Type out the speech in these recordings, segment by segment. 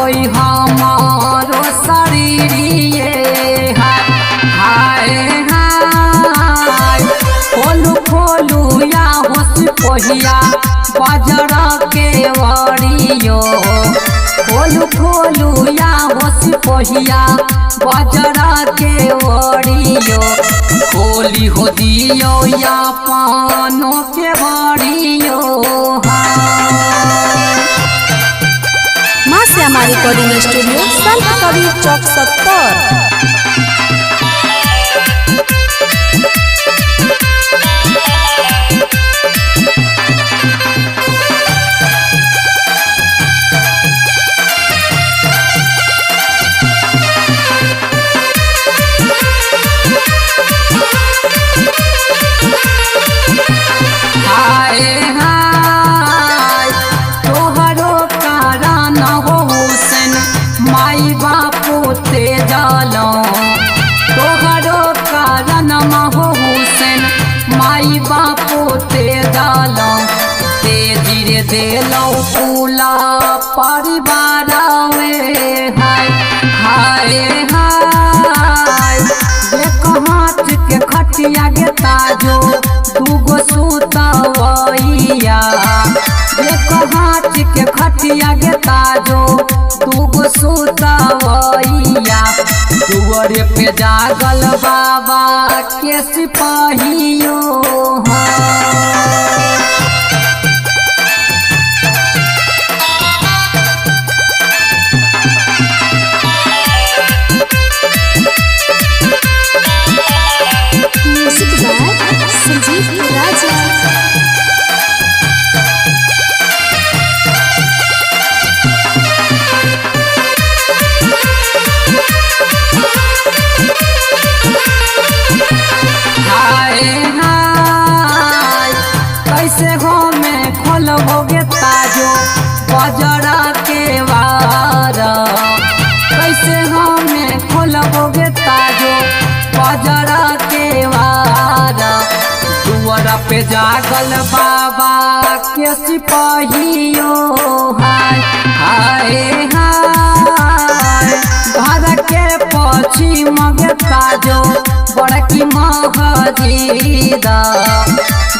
होई हमारो शरीरिए हाय हाय हाय। खोलू खोलू या होश पहिया बजरा के वरियो। खोलू खोलू या होश पहिया बजरा के वरियो। खोली हो दियो या पानो के वरियो। माँ श्यामा रिकॉर्डिंग स्टूडियो संत कबीर चौक 70। हाय हाय तोहरो कारण हो हुसैन माई बापू ते जालो। तोहरो कारण हो हुसैन माई बापू ते जालो। ते धीरे देलो पूला परिवार हाय हाय हाय। देखो हाथ के खटिया गे ताजो दूगो सुतवैया। देखो हाथ के खटिया गे ताजो दूगो सुतवैया। दुआरे पे जागल बाबा के सिपाहियो। म्यूजिक बाय संजीव राजा। हाय हाय कैसे हो में खोलबोगे ताजो बजरा के वार। कैसे हो में खोलबोगे ताजो बजरा के वार। दुआरा पे जागल बाबा के सिपाहियो हाय हाय हाय। घर के पश्चिम गे ताजो बड़की महजीदा।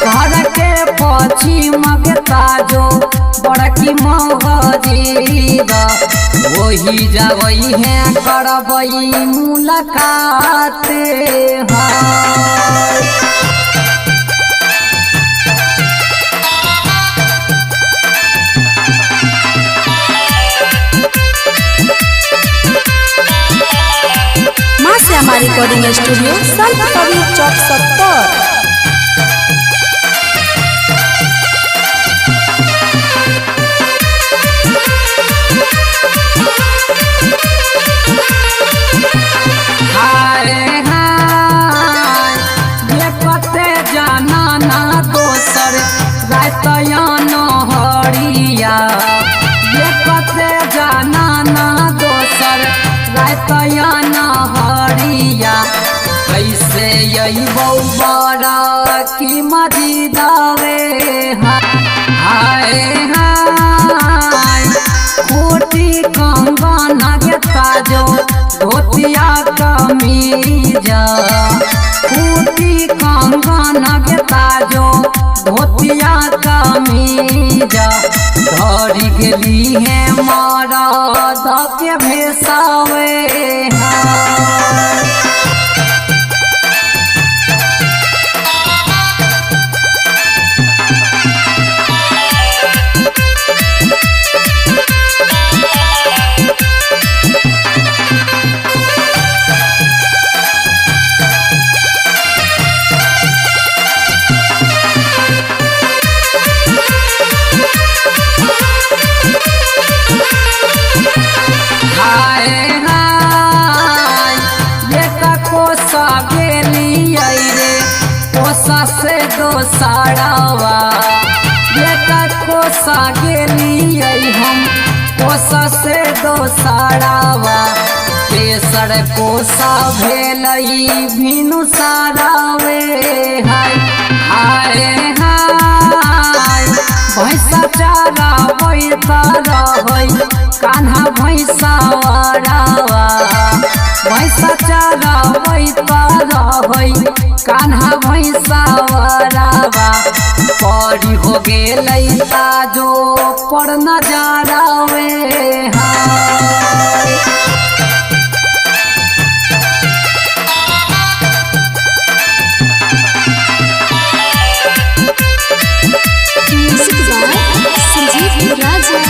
घर के पश्चिम गे ताजो बड़की महजीदा। वही जबई है करबई मुलाकात हाय। माँ श्यामा रिकॉर्डिंग स्टूडियो संत कबीर चौक 70। हाय हाय ये कते जाना ना दोसर रातया नहरिया। ये कते जाना ना दोसर रातया नहरिया। कैसे यही बड़ा की मजीदावे हाय हाय। कोटी कंगन गे ताजो धोतिया कमीजा। कोटी कंगन गे ताजो धोतिया कमीजा। धरी गेली है मारा के भेसावे हाय। हाय हाय ये कोसा गेली रे कोसा से दो साड़ावा। ये कोसा गेली हम कोसा से दो साड़ावा। तेसर कोसा भेलई भिनु सारावे हाय हाय हाय। भैंसा चारा बैता रह कान्हा भैंसावरावा भैंसा चरावै तरहै कान्हा भैंसावरावा परी हो गेलै ताजो पर नजरावे म्यूजिक बाय संजीव राजा।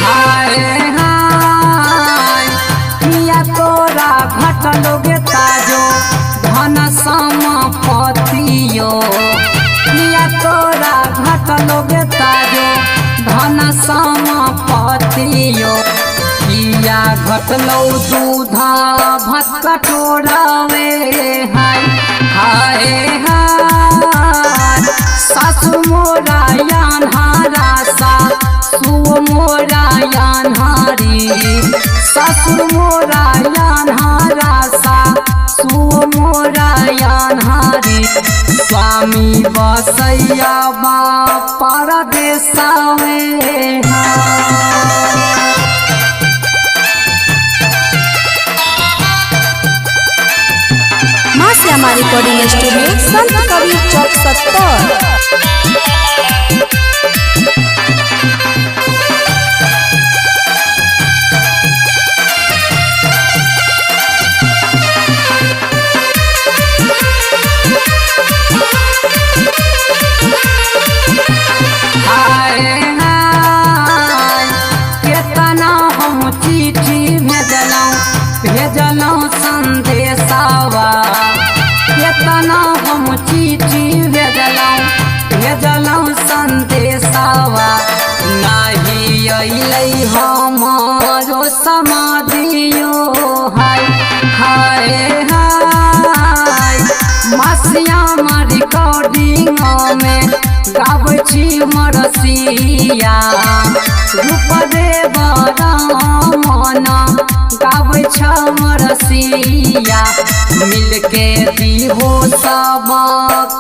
हाय हाय पिया तोरा घटलोगे ताजो धन संपत्तियो पिया तोरा घटलोगे ताजो धन संपत्तियो पिया घटलो दूधा भात कटोरावे हाय हाय हाय सासु मोरा यान्हारा सासु मोरा यान्हारी सासु मोरा यान्हारा सासु मोरा यान्हारी स्वामी बसैया बा परदेसावे माँ श्यामा रिकॉर्डिंग स्टूडियो संत कबीर चौक 70। हाय हाय केतना हम चिट्ठी भेजलौं संदेशावा केतना हम चिट्ठी भेजलौं संदेशावा नाही अइलै हमारो समाधियो हाय हाय हाय मासिया रिकॉर्डिंग में गाबै छी मरसिया रूप देव रामन गाबै छ मरसिया मिलके दीहो सब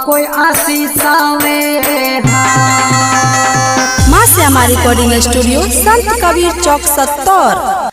कोई आशीषावे माँ श्यामा रिकॉर्डिंग स्टूडियो संत कबीर चौक 70।